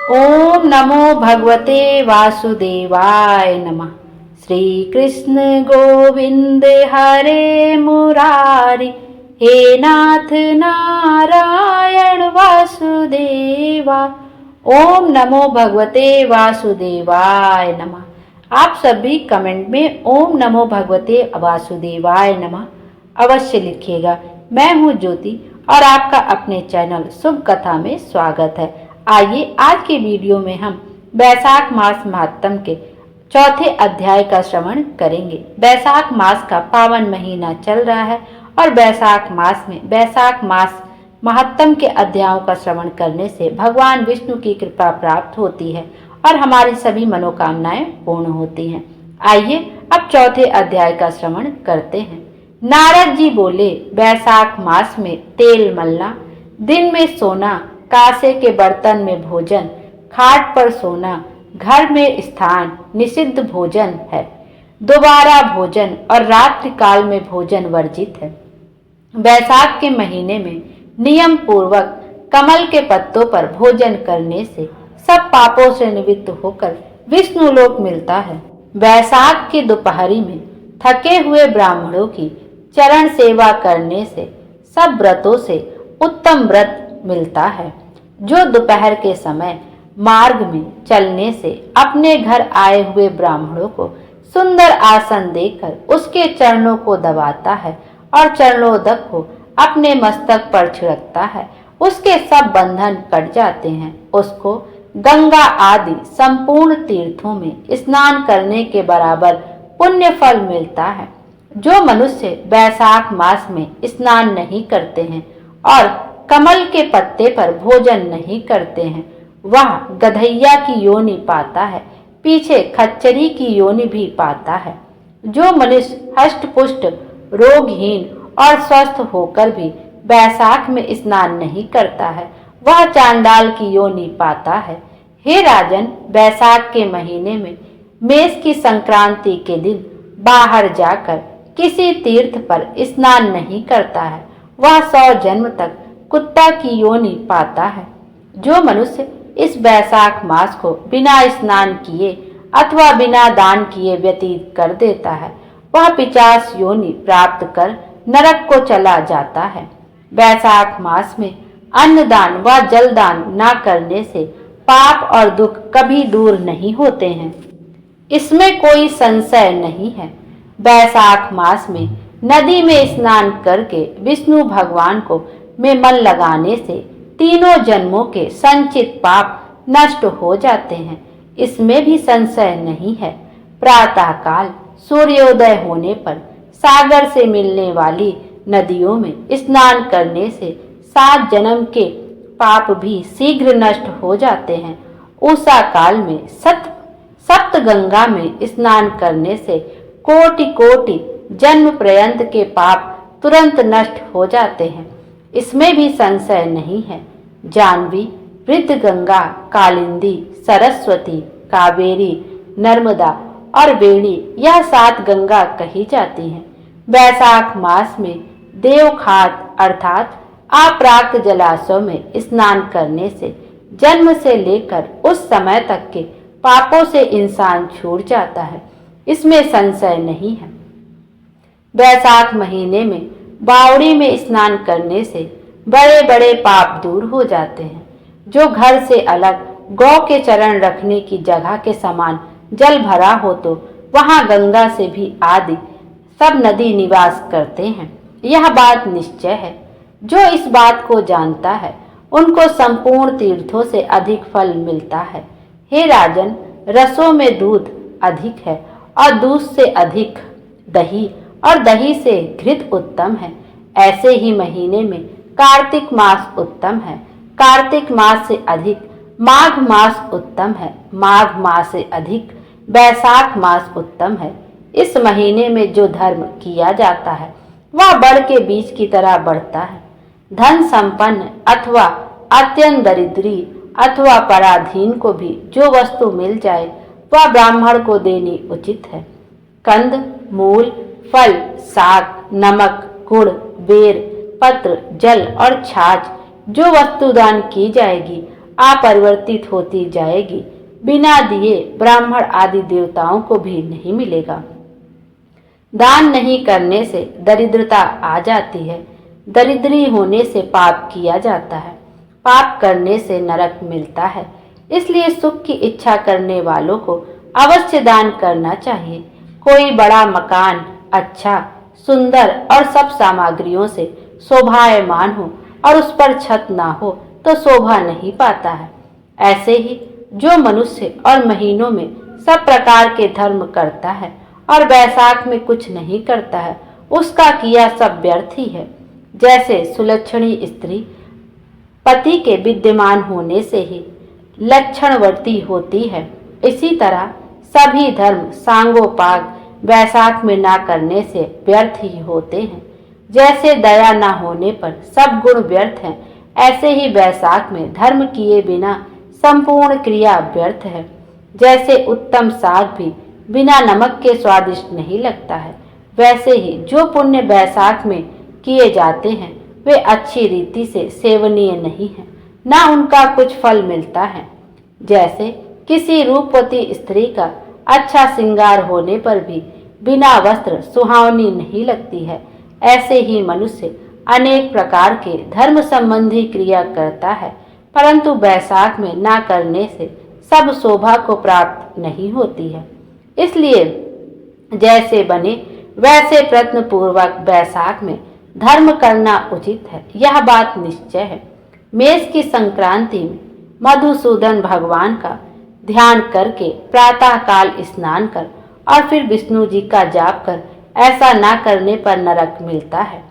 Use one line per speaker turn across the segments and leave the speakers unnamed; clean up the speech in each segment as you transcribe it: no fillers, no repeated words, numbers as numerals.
ओम नमो भगवते वासुदेवाय नमः। श्री कृष्ण गोविंद हरे मुरारी, हे नाथ नारायण वासुदेवा। ओम नमो भगवते वासुदेवाय नमः। आप सभी कमेंट में ओम नमो भगवते वासुदेवाय नमः अवश्य लिखिएगा। मैं हूँ ज्योति और आपका अपने चैनल शुभ कथा में स्वागत है। आइए आज के वीडियो में हम बैसाख मास महात्म के चौथे अध्याय का श्रवण करेंगे। बैसाख मास का पावन महीना चल रहा है और बैसाख मास में बैसाख मास महात्म के अध्यायों का श्रवण करने से भगवान विष्णु की कृपा प्राप्त होती है और हमारी सभी मनोकामनाएं पूर्ण होती हैं। आइए अब चौथे अध्याय का श्रवण करते हैं। नारद जी बोले, बैसाख मास में तेल मलना, दिन में सोना, कांसे के बर्तन में भोजन, खाट पर सोना, घर में स्थान, निषिद्ध भोजन है। दोबारा भोजन और रात्रि काल में भोजन वर्जित है। बैसाख के महीने में नियम पूर्वक कमल के पत्तों पर भोजन करने से सब पापों से निवृत्त होकर विष्णु लोक मिलता है। बैसाख की दोपहरी में थके हुए ब्राह्मणों की चरण सेवा करने से सब व्रतों से उत्तम व्रत मिलता है। जो दोपहर के समय मार्ग में चलने से अपने घर आए हुए ब्राह्मणों को सुंदर आसन देकर उसके चरणों को दबाता है और चरणोदक को अपने मस्तक पर छिड़कता है, उसके सब बंधन कट जाते हैं। उसको गंगा आदि संपूर्ण तीर्थों में स्नान करने के बराबर पुण्य फल मिलता है। जो मनुष्य बैसाख मास में स्नान नहीं करते हैं और कमल के पत्ते पर भोजन नहीं करते हैं, वह गधैया की योनि पाता है, पीछे खच्चरी की योनि भी पाता है। जो मनुष्य हष्ट पुष्ट रोगहीन और स्वस्थ होकर भी बैसाख में स्नान नहीं करता है, वह चांडाल की योनि पाता है। हे राजन, बैसाख के महीने में मेष की संक्रांति के दिन बाहर जाकर किसी तीर्थ पर स्नान नहीं करता है, वह 100 जन्म तक कुत्ता की योनि पाता है। जो मनुष्य इस बैसाख मास को बिना स्नान किए अथवा बिना दान किए व्यतीत कर देता है, वह 50 योनि प्राप्त कर नरक को चला जाता है। बैसाख मास में अन्नदान व जलदान न करने से पाप और दुख कभी दूर नहीं होते हैं, इसमें कोई संशय नहीं है। बैसाख मास में नदी में स्नान करके विष्णु भगवान को में मन लगाने से तीनों जन्मों के संचित पाप नष्ट हो जाते हैं, इसमें भी संशय नहीं है। प्रातः काल सूर्योदय होने पर सागर से मिलने वाली नदियों में स्नान करने से 7 जन्म के पाप भी शीघ्र नष्ट हो जाते हैं। उषा काल में सप्त गंगा में स्नान करने से कोटि कोटि जन्म पर्यंत के पाप तुरंत नष्ट हो जाते हैं, इसमें भी संशय नहीं है। जानवी, वृद्ध गंगा, कालिंदी, सरस्वती, कावेरी, नर्मदा और वेणी, यह 7 गंगा कही जाती हैं। बैसाख मास में देवखात अर्थात अप्राप्त जलाशयों में स्नान करने से जन्म से लेकर उस समय तक के पापों से इंसान छूट जाता है, इसमें संशय नहीं है। बैसाख महीने में बावड़ी में स्नान करने से बड़े बड़े पाप दूर हो जाते हैं। जो घर से अलग गौ के चरण रखने की जगह के समान जल भरा हो तो वहां गंगा से भी आदि सब नदी निवास करते हैं, यह बात निश्चय है। जो इस बात को जानता है उनको संपूर्ण तीर्थों से अधिक फल मिलता है। हे राजन, रसों में दूध अधिक है और दूध से अधिक दही और दही से घृत उत्तम है। ऐसे ही महीने में कार्तिक मास उत्तम है, कार्तिक मास से अधिक माघ मास उत्तम है, माघ मास से अधिक बैसाख मास उत्तम है। इस महीने में जो धर्म किया जाता है वह बड़ के बीज की तरह बढ़ता है। धन संपन्न अथवा अत्यंत दरिद्री अथवा पराधीन को भी जो वस्तु मिल जाए वह ब्राह्मण को देनी उचित है। कंद, मूल, फल, साग, नमक, गुड़, बेर, पत्र, जल और छाछ जो वस्तु दान की जाएगी अपरिवर्तित होती जाएगी। बिना दिए ब्राह्मण आदि देवताओं को भी नहीं मिलेगा। दान नहीं करने से दरिद्रता आ जाती है। दरिद्री होने से पाप किया जाता है। पाप करने से नरक मिलता है। इसलिए सुख की इच्छा करने वालों को अवश्य दान करना चाहिए। कोई बड़ा मकान अच्छा, सुंदर और सब सामग्रियों से शोभायमान हो और उस पर छत ना हो तो शोभा नहीं पाता है। ऐसे ही जो मनुष्य और महीनों में सब प्रकार के धर्म करता है और बैसाख में कुछ नहीं करता है, उसका किया सब व्यर्थ ही है। जैसे सुलक्षणी स्त्री पति के विद्यमान होने से ही लक्षणवती होती है, इसी तरह सभी धर्म सांगोपांग बैसाख में ना करने से व्यर्थ ही होते हैं। जैसे दया न होने पर सब गुण व्यर्थ हैं, ऐसे ही बैसाख में धर्म किए बिना संपूर्ण क्रिया व्यर्थ है। जैसे उत्तम साग भी बिना नमक के स्वादिष्ट नहीं लगता है, वैसे ही जो पुण्य बैसाख में किए जाते हैं वे अच्छी रीति से सेवनीय नहीं है, ना उनका कुछ फल मिलता है। जैसे किसी रूपवती स्त्री का अच्छा श्रृंगार होने पर भी बिना वस्त्र सुहावनी नहीं लगती है, ऐसे ही मनुष्य अनेक प्रकार के धर्म संबंधी क्रिया करता है, परंतु बैसाख में ना करने से सब शोभा को प्राप्त नहीं होती है। इसलिए जैसे बने वैसे प्रयत्न पूर्वक बैसाख में धर्म करना उचित है, यह बात निश्चय है। मेष की संक्रांति में मधुसूदन भगवान का ध्यान करके प्रातः काल स्नान कर और फिर विष्णु जी का जाप कर, ऐसा ना करने पर नरक मिलता है।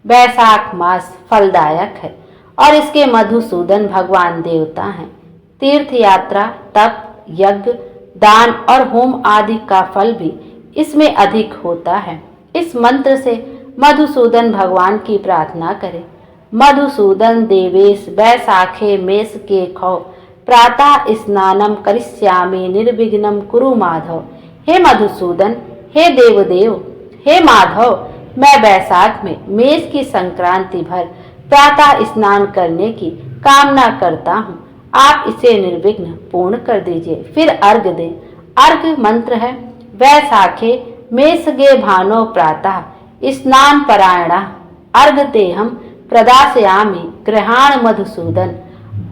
बैसाख मास फलदायक है और इसके मधुसूदन भगवान देवता हैं। तीर्थ यात्रा, तप, यज्ञ, दान और होम आदि का फल भी इसमें अधिक होता है। इस मंत्र से मधुसूदन भगवान की प्रार्थना करें। मधुसूदन देवेश बैसाखे मेष के खौ, प्रातः स्नानम करिष्यामि निर्विघ्नं कुरु माधव। हे मधुसूदन, हे देवदेव, हे माधव, मैं बैसाख में मेष की संक्रांति भर प्रातः स्नान करने की कामना करता हूँ। आप इसे निर्विघ्न पूर्ण कर दीजिए। फिर अर्घ दें। अर्घ मंत्र है वैसाखे मेषगे भानो प्रातः स्नान परायणा अर्घ देहम प्रदास्यामि गृहाण मधुसूदन।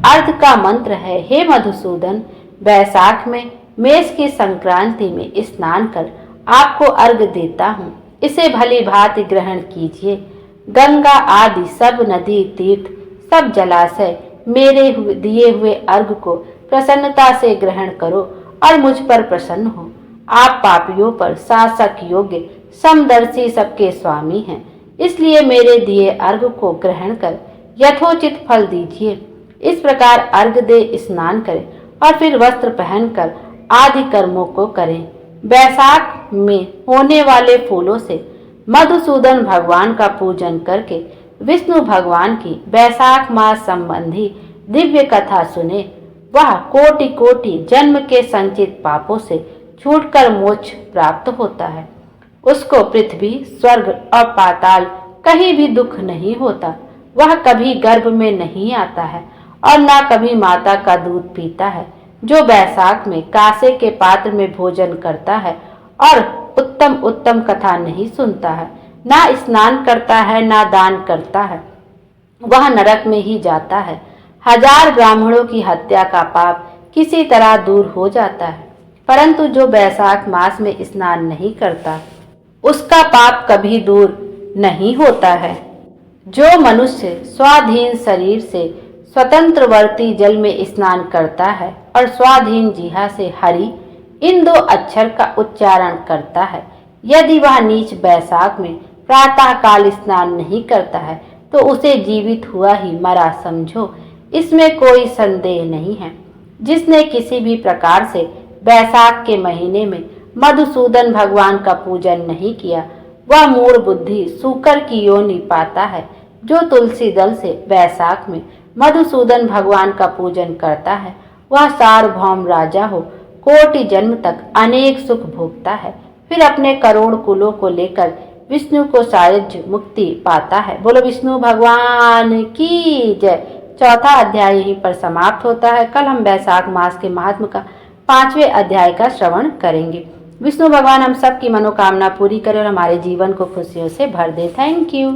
अर्घ का मंत्र है हे मधुसूदन, बैसाख में मेष की संक्रांति में स्नान कर आपको अर्घ देता हूँ, इसे भली भांति ग्रहण कीजिए। गंगा आदि सब नदी तीर्थ सब जलाशय मेरे दिए हुए अर्घ को प्रसन्नता से ग्रहण करो और मुझ पर प्रसन्न हो। आप पापियों पर शासक योग्य समदर्शी सबके स्वामी हैं, इसलिए मेरे दिए अर्घ को ग्रहण कर यथोचित फल दीजिए। इस प्रकार अर्घ दे स्नान करें और फिर वस्त्र पहनकर आदि कर्मों को करें। बैसाख में होने वाले फूलों से मधुसूदन भगवान का पूजन करके विष्णु भगवान की बैसाख मास संबंधी दिव्य कथा सुने। वह कोटि कोटि जन्म के संचित पापों से छूटकर मोक्ष प्राप्त होता है। उसको पृथ्वी, स्वर्ग और पाताल कहीं भी दुख नहीं होता। वह कभी गर्भ में नहीं आता है और न कभी माता का दूध पीता है। जो बैसाख में कांसे के पात्र में भोजन करता है और उत्तम उत्तम कथा नहीं सुनता है, ना स्नान करता है, ना दान करता है, वह नरक में ही जाता है। 1000 ब्राह्मणों की हत्या का पाप किसी तरह दूर हो जाता है, परंतु जो बैसाख मास में स्नान नहीं करता उसका पाप कभी दूर नहीं होता है। जो मनुष्य स्वाधीन शरीर से स्वतंत्रवर्ती जल में स्नान करता है और स्वाधीन जिह्वा से हरि इन 2 अक्षर का उच्चारण करता है, यदि वह नीच बैसाख में प्रातः काल स्नान नहीं करता है तो उसे जीवित हुआ ही मरा समझो, इसमें कोई संदेह नहीं है। जिसने किसी भी प्रकार से बैसाख के महीने में मधुसूदन भगवान का पूजन नहीं किया, वह मूढ़ बुद्धि सूकर की योनि पाता है। जो तुलसी दल से बैसाख में मधुसूदन भगवान का पूजन करता है, वह सार्वभौम राजा हो कोटि जन्म तक अनेक सुख भोगता है, फिर अपने करोड़ कुलों को लेकर विष्णु को सायुज्य मुक्ति पाता है। बोलो विष्णु भगवान की जय। चौथा अध्याय यहीं पर समाप्त होता है। कल हम वैशाख मास के महात्म का 5वें अध्याय का श्रवण करेंगे। विष्णु भगवान हम सब की मनोकामना पूरी करे और हमारे जीवन को खुशियों से भर दे। Thank you.